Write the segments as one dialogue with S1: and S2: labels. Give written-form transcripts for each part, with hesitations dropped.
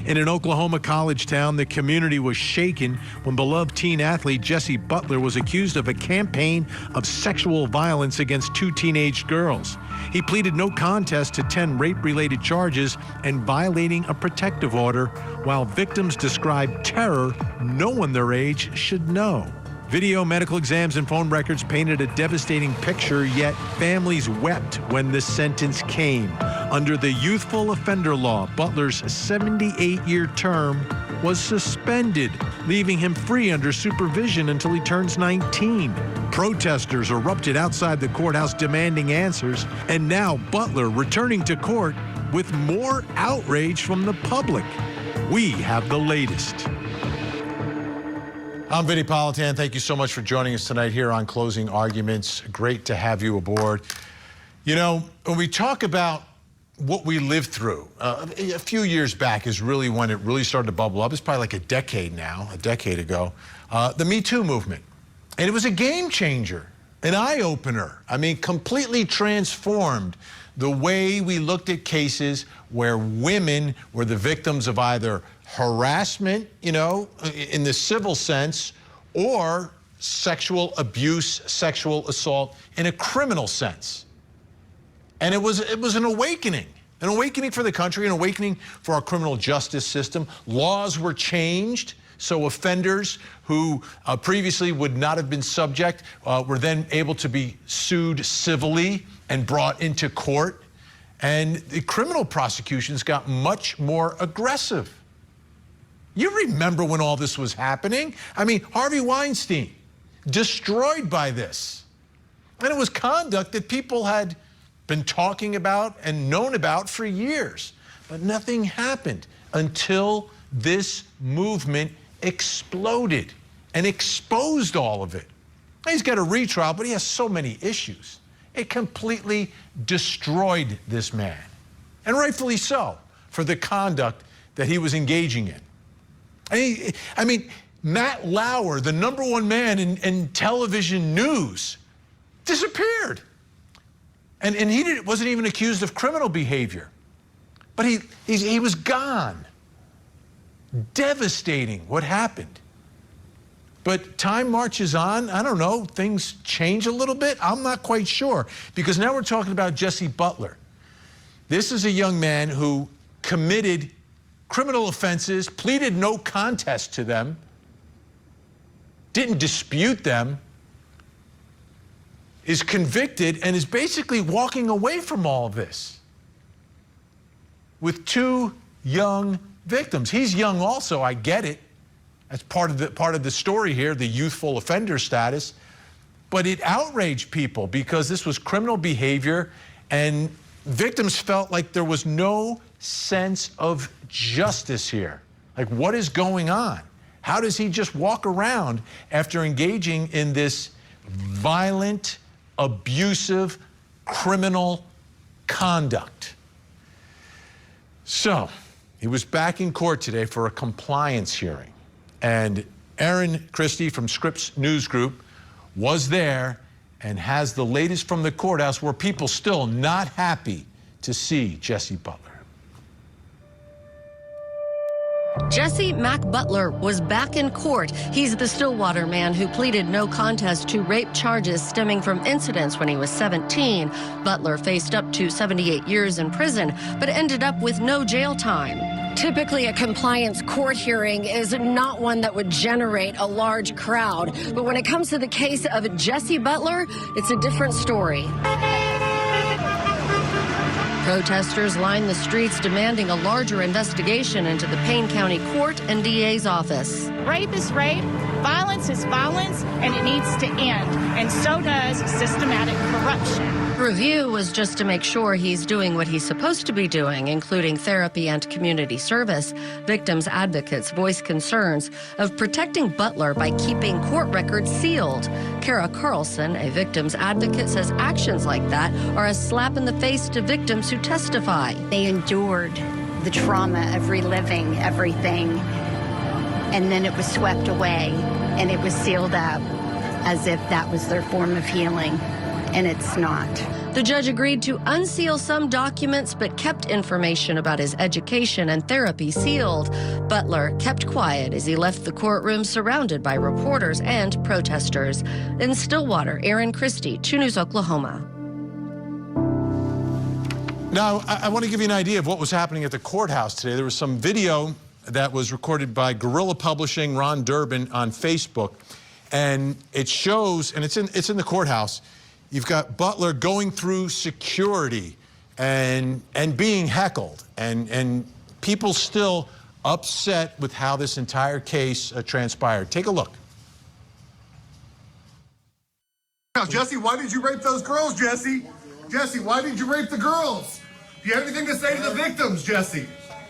S1: In an Oklahoma college town, the community was shaken when beloved teen athlete Jesse Butler was accused of a campaign of sexual violence against two teenage girls. He pleaded no contest to 10 rape-related charges and violating a protective order, while victims described terror no one their age should know. Video, medical exams, and phone records painted a devastating picture, yet families wept when the sentence came. Under the youthful offender law, Butler's 78-year term was suspended, leaving him free under supervision until he turns 19. Protesters erupted outside the courthouse demanding answers, and now Butler returning to court with more outrage from the public. We have the latest. I'm Vinny Politan. Thank you so much for joining us tonight here on Closing Arguments. Great to have you aboard. You know, when we talk about what we lived through, a few years back is really when it really started to bubble up. It's probably like a decade ago, the MeToo movement. And it was a game changer, an eye-opener. I mean, completely transformed the way we looked at cases where women were the victims of either harassment, you know, in the civil sense, or sexual abuse, sexual assault in a criminal sense. And it was an awakening for the country, an awakening for our criminal justice system. Laws were changed, so offenders who previously would not have been subject were then able to be sued civilly and brought into court. And the criminal prosecutions got much more aggressive. You remember when all this was happening? I mean, Harvey Weinstein, destroyed by this. And it was conduct that people had been talking about and known about for years. But nothing happened until this movement exploded and exposed all of it. He's got a retrial, but he has so many issues. It completely destroyed this man, and rightfully so, for the conduct that he was engaging in. I mean, Matt Lauer, the #1 man in television news, disappeared. And he wasn't even accused of criminal behavior. But he was gone. Devastating what happened. But time marches on. I don't know, things change a little bit. I'm not quite sure. Because now we're talking about Jesse Butler. This is a young man who committed criminal offenses, pleaded no contest to them, didn't dispute them, is convicted, and is basically walking away from all of this with two young victims. He's young also, I get it. That's part of the story here, the youthful offender status. But it outraged people because this was criminal behavior, and victims felt like there was no sense of justice here. Like, what is going on? How does he just walk around after engaging in this violent, abusive, criminal conduct? So, he was back in court today for a compliance hearing. And Aaron Christie from Scripps News Group was there and has the latest from the courthouse, where people still not happy to see Jesse Butler.
S2: Jesse Mac Butler was back in court. He's the Stillwater man who pleaded no contest to rape charges stemming from incidents when he was 17. Butler faced up to 78 years in prison, but ended up with no jail time.
S3: Typically, a compliance court hearing is not one that would generate a large crowd. But when it comes to the case of Jesse Butler, it's a different story.
S2: Protesters lined the streets demanding a larger investigation into the Payne County Court and DA's office.
S4: Rape is rape, violence is violence, and it needs to end. And so does systematic corruption.
S2: Review was just to make sure he's doing what he's supposed to be doing, including therapy and community service. Victims' advocates voiced concerns of protecting Butler by keeping court records sealed. Kara Carlson, a victim's advocate, says actions like that are a slap in the face to victims who testify.
S5: They endured the trauma of reliving everything, and then it was swept away, and it was sealed up as if that was their form of healing. And it's not.
S2: The judge agreed to unseal some documents but kept information about his education and therapy sealed. Butler kept quiet as he left the courtroom surrounded by reporters and protesters. In Stillwater, Aaron Christie, 2 News Oklahoma.
S1: Now, I want to give you an idea of what was happening at the courthouse today. There was some video that was recorded by Guerrilla Publishing, Ron Durbin, on Facebook. And it shows, and it's in the courthouse, you've got Butler going through security and being heckled. And people still upset with how this entire case transpired. Take a look.
S6: Now, Jesse, why did you rape those girls, Jesse? Jesse, why did you rape the girls? Do you have anything to say to the victims, Jesse?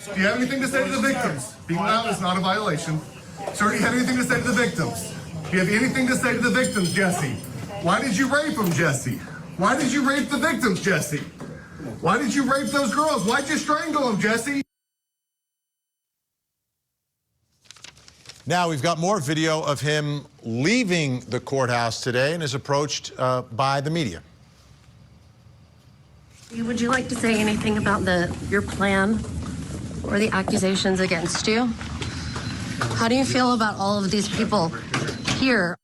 S6: Do you have anything to say to the victims? Being loud is not a violation. Sir, do you have anything to say to the victims? Do you have anything to say to the victims, Jesse? Why did you rape them, Jesse? Why did you rape the victims, Jesse? Why did you rape those girls? Why'd you strangle them, Jesse?
S1: Now we've got more video of him leaving the courthouse today and is approached by the media.
S2: Would you like to say anything about your plan or the accusations against you? How do you feel about all of these people here?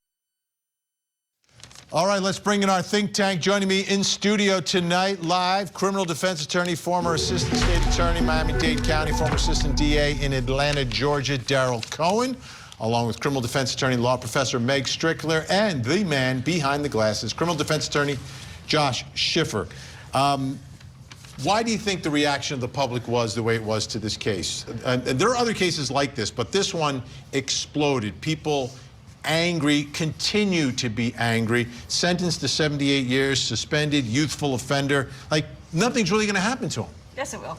S1: All right, let's bring in our think tank. Joining me in studio tonight, live, criminal defense attorney, former assistant state attorney, Miami-Dade County, former assistant DA in Atlanta, Georgia, Darrell Cohen, along with criminal defense attorney, law professor Meg Strickler, and the man behind the glasses, criminal defense attorney Josh Schiffer. Why do you think the reaction of the public was the way it was to this case? And there are other cases like this, but this one exploded. People angry, continue to be angry, sentenced to 78 years, suspended, youthful offender. Like, nothing's really going to happen to him.
S7: Yes, it will.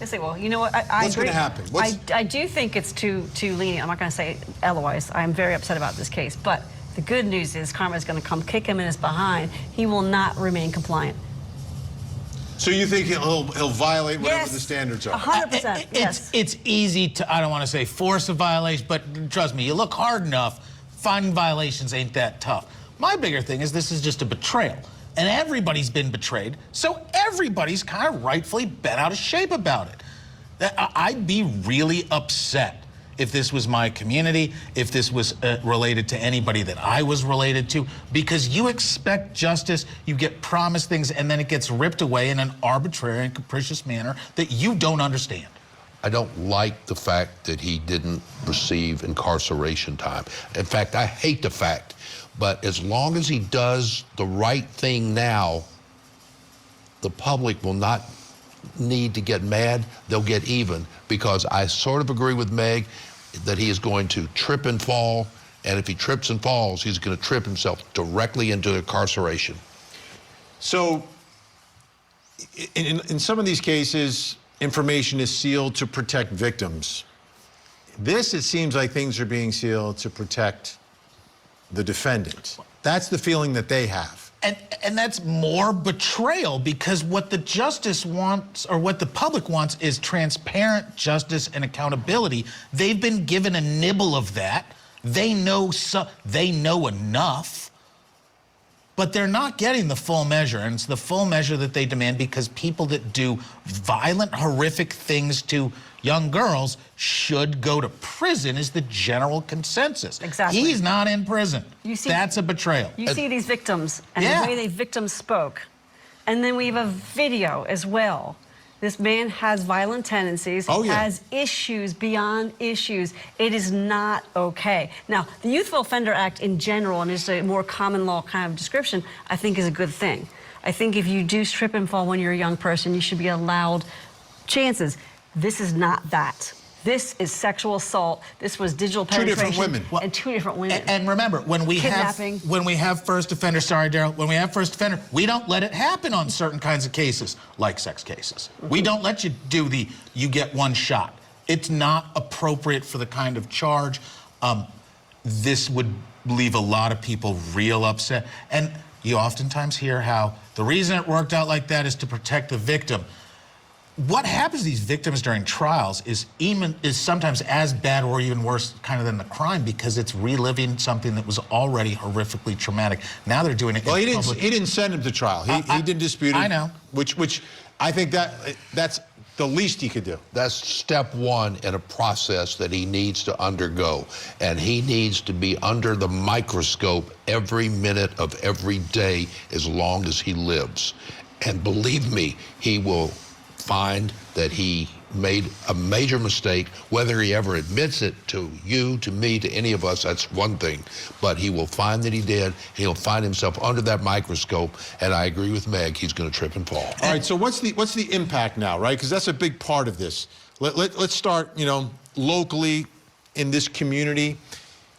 S7: Yes, it will. You know what? I
S1: What's going to happen?
S7: I do think it's too lenient. I'm not going to say otherwise. I'm very upset about this case. But the good news is karma is going to come kick him in his behind. He will not remain compliant.
S1: So you think he'll violate whatever the standards are?
S7: 100%. Yes.
S8: It's easy to, I don't want to say force a violation, but trust me, you look hard enough, finding violations ain't that tough. My bigger thing is this is just a betrayal. And everybody's been betrayed, so everybody's kind of rightfully bent out of shape about it. I'd be really upset if this was my community, if this was related to anybody that I was related to, because you expect justice, you get promised things, and then it gets ripped away in an arbitrary and capricious manner that you don't understand.
S9: I don't like the fact that he didn't receive incarceration time. In fact, I hate the fact, but as long as he does the right thing now, the public will not need to get mad, they'll get even, because I sort of agree with Meg that he is going to trip and fall, and if he trips and falls, he's going to trip himself directly into incarceration.
S1: So in some of these cases, information is sealed to protect victims. This, it seems like things are being sealed to protect the defendant. That's the feeling that they have.
S8: And that's more betrayal, because what the justice wants, or what the public wants, is transparent justice and accountability. They've been given a nibble of that. They know enough, but they're not getting the full measure, and it's the full measure that they demand, because people that do violent, horrific things to young girls should go to prison is the general consensus.
S7: Exactly.
S8: He's not in prison. That's a betrayal.
S7: You see these victims and the way the victims spoke. And then we have a video as well. This man has violent tendencies, has issues beyond issues. It is not okay. Now, the Youthful Offender Act in general, and just a more common law kind of description, I think is a good thing. I think if you do trip and fall when you're a young person, you should be allowed chances. This is not that. This is sexual assault. This was digital penetration.
S1: 2 different women.
S7: And 2 different women.
S8: And remember, when we have first offender, sorry, Darrell, when we have first offender, we don't let it happen on certain kinds of cases, like sex cases. We don't let you do you get one shot. It's not appropriate for the kind of charge. This would leave a lot of people real upset. And you oftentimes hear how the reason it worked out like that is to protect the victim. what happens to these victims during trials is sometimes as bad or even worse kind of than the crime, because it's reliving something that was already horrifically traumatic. Now they're doing it.
S1: Well, he didn't send him to trial. He didn't dispute it.
S8: I know.
S1: Which I think that's the least he could do.
S9: That's step one in a process that he needs to undergo. And he needs to be under the microscope every minute of every day as long as he lives. And believe me, he will find that he made a major mistake. Whether he ever admits it to you, to me, to any of us, that's one thing. But he will find that he did. He'll find himself under that microscope. And I agree with Meg, he's going to trip and fall.
S1: All right, so what's the impact now, right? Because that's a big part of this. Let's start, you know, locally in this community,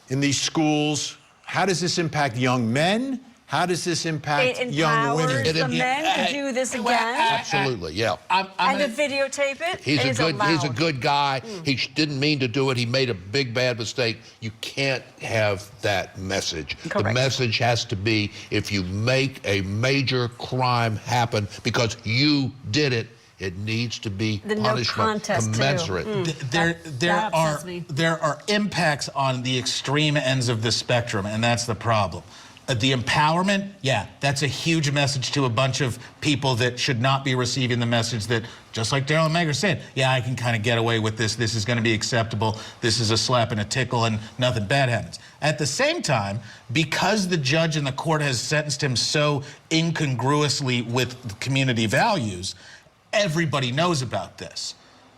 S1: in these schools. How does this impact young men? How does this impact young women?
S7: It empowers the men to do this again?
S9: Absolutely, yeah.
S7: And to videotape it?
S9: He's a good guy. He didn't mean to do it. He made a big, bad mistake. You can't have that message.
S7: Correct.
S9: The message has to be, if you make a major crime happen because you did it, it needs to be punishment commensurate.
S8: There are impacts on the extreme ends of the spectrum, and that's the problem. The empowerment, yeah, that's a huge message to a bunch of people that should not be receiving the message that, just like Daryl and Meg are saying, yeah, I can kind of get away with this. This is going to be acceptable. This is a slap and a tickle, and nothing bad happens. At the same time, because the judge in the court has sentenced him so incongruously with community values, everybody knows about this.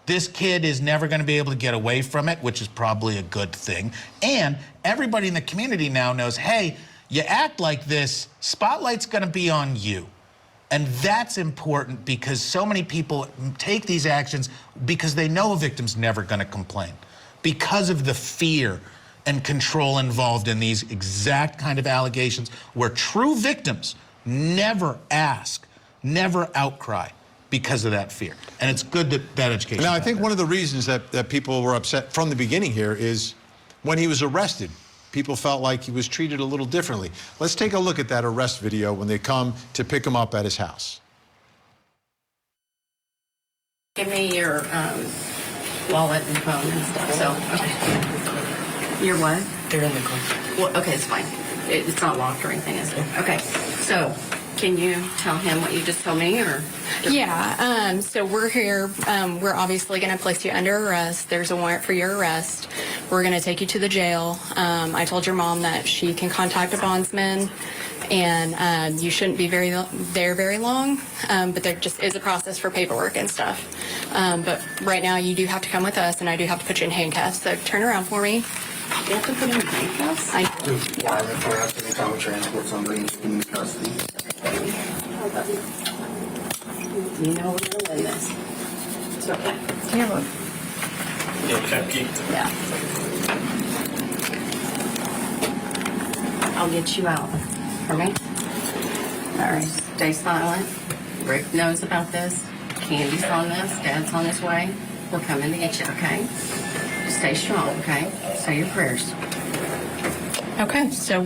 S8: This kid is never going to be able to get away from it, which is probably a good thing. And everybody in the community now knows, hey, you act like this, spotlight's going to be on you. And that's important because so many people take these actions because they know a victim's never going to complain. Because of the fear and control involved in these exact kind of allegations where true victims never ask, never outcry because of that fear. And it's good that that education.
S1: Now, I think one of the reasons that people were upset from the beginning here is when he was arrested, people felt like he was treated a little differently. Let's take a look at that arrest video when they come to pick him up at his house.
S10: Give me your wallet and phone and stuff. So, okay. Your what? They're in the car. Well, okay, it's fine. It's not locked or anything, is it? Okay. So, can you tell him what you just told me, or?
S11: Yeah. So we're here. We're obviously going to place you under arrest. There's a warrant for your arrest. We're going to take you to the jail. I told your mom that she can contact a bondsman, and you shouldn't be very long. But there just is a process for paperwork and stuff. But right now, you do have to come with us, and I do have to put you in handcuffs. So turn around for me.
S10: You have to put him in handcuffs?
S11: I
S12: do. Yeah, if we're asking to come and transport somebody in custody.
S10: You know we're going to win this. It's okay.
S11: Here, look.
S10: Yeah. I'll get you out. For me? All right. Stay silent. Rick knows about this. Candy's on this. Dad's on his way. We're coming to get you, okay? Stay strong, okay? Say your prayers.
S11: Okay, so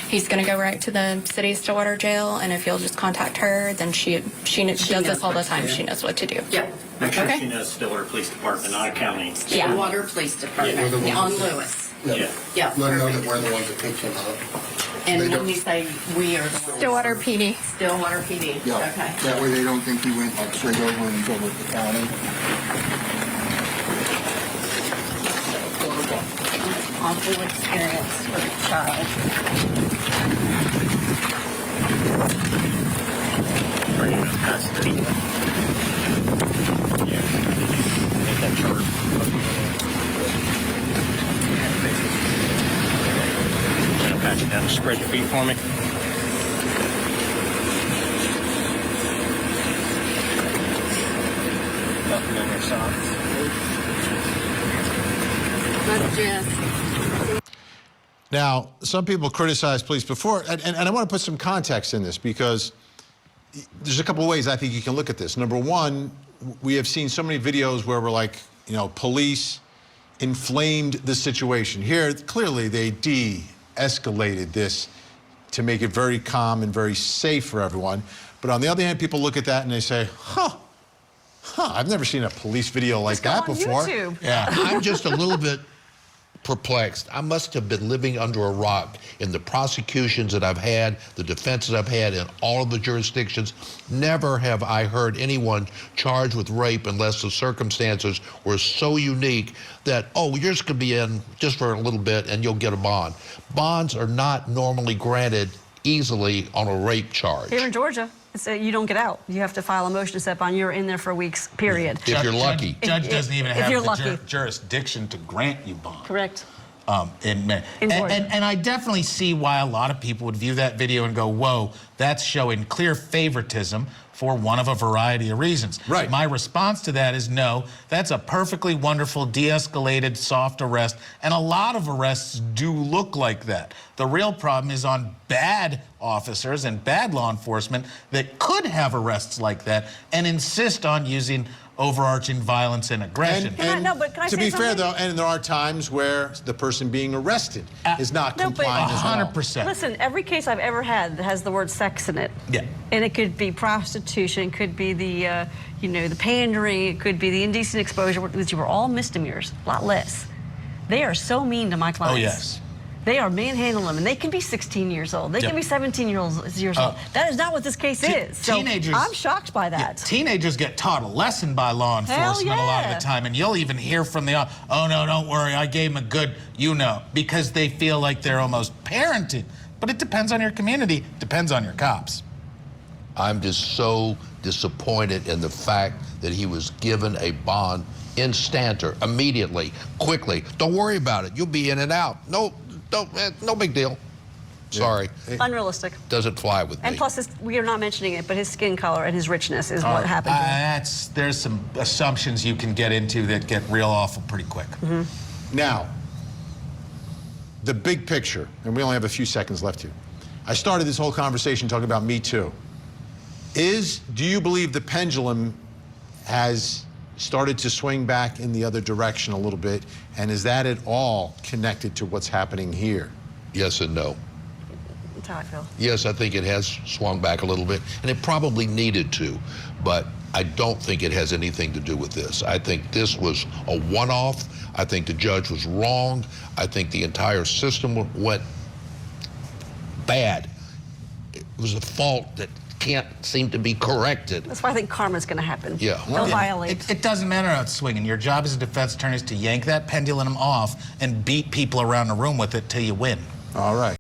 S11: he's going to go right to the city of Stillwater jail, and if you'll just contact her, then she does this all the time. She knows what to do.
S10: Yep.
S13: Make sure she knows Stillwater Police Department, not a county.
S10: Stillwater Police Department on Lewis.
S12: Yeah.
S10: Yeah.
S12: Let her know that we're the ones that picked him up.
S10: And when we say we are the ones.
S11: Stillwater PD.
S10: Stillwater PD.
S12: Yeah.
S10: Okay.
S12: That way they don't think he went like straight over and over with the county.
S10: Awful experience for a child.
S13: Bring him in custody. Yeah. Make that charge. I'll pat you down. Spread your feet for me. Nothing in your socks.
S10: That's Jess.
S1: Now, some people criticize police before, and I want to put some context in this because there's a couple ways I think you can look at this. Number one, we have seen so many videos where we're like, you know, police inflamed the situation. Here, clearly they de-escalated this to make it very calm and very safe for everyone. But on the other hand, people look at that and they say, huh, I've never seen a police video like that before.
S7: YouTube.
S1: Yeah.
S9: I'm just a little bit perplexed. I must have been living under a rock in the prosecutions that I've had, the defenses I've had in all of the jurisdictions. Never have I heard anyone charged with rape unless the circumstances were so unique that, oh, you're just going to be in just for a little bit and you'll get a bond. Bonds are not normally granted easily on a rape charge.
S7: Here in Georgia, you don't get out. You have to file a motion to set bond. You're in there for weeks, period.
S9: If you're lucky.
S8: Judge doesn't even have the
S7: lucky.
S8: jurisdiction to grant you bond.
S7: Correct.
S8: And I definitely see why a lot of people would view that video and go, whoa, that's showing clear favoritism for one of a variety of reasons.
S1: Right.
S8: My response to that is no, that's a perfectly wonderful, de-escalated, soft arrest, and a lot of arrests do look like that. The real problem is on bad officers and bad law enforcement that could have arrests like that and insist on using overarching violence and aggression.
S1: To be fair, though, and there are times where the person being arrested is not complying as well.
S8: 100%.
S7: Listen, every case I've ever had that has the word sex in it.
S8: Yeah.
S7: And it could be prostitution, could be the, the pandering, it could be the indecent exposure, which were all misdemeanors, a lot less. They are so mean to my clients.
S8: Oh, yes.
S7: They are manhandling them, and they can be 16 years old. They can be 17 years old. That is not what this case is. So
S8: teenagers,
S7: I'm shocked by that.
S8: Yeah, teenagers get taught a lesson by law enforcement a lot of the time, and you'll even hear from the, oh, no, don't worry, I gave them a good, because they feel like they're almost parenting. But it depends on your community, depends on your cops.
S9: I'm just so disappointed in the fact that he was given a bond instanter, immediately, quickly. Don't worry about it. You'll be in and out. No big deal. Sorry.
S7: Unrealistic.
S9: Doesn't fly with me.
S7: And plus, we are not mentioning it, but his skin color and his richness is what happened to him.
S8: There's some assumptions you can get into that get real awful pretty quick.
S7: Mm-hmm.
S1: Now, the big picture, and we only have a few seconds left here. I started this whole conversation talking about MeToo. Do you believe the pendulum has started to swing back in the other direction a little bit, and is that at all connected to what's happening here?
S9: Yes and no.
S7: That's how I feel.
S9: Yes, I think it has swung back a little bit, and it probably needed to, but I don't think it has anything to do with this. I think this was a one-off. I think the judge was wrong. I think the entire system went bad. It was a fault that can't seem to be corrected.
S7: That's why I think karma's going to happen.
S9: Yeah.
S7: They'll violate.
S8: It doesn't matter how it's swinging. Your job as a defense attorney is to yank that pendulum off and beat people around the room with it till you win.
S1: All right.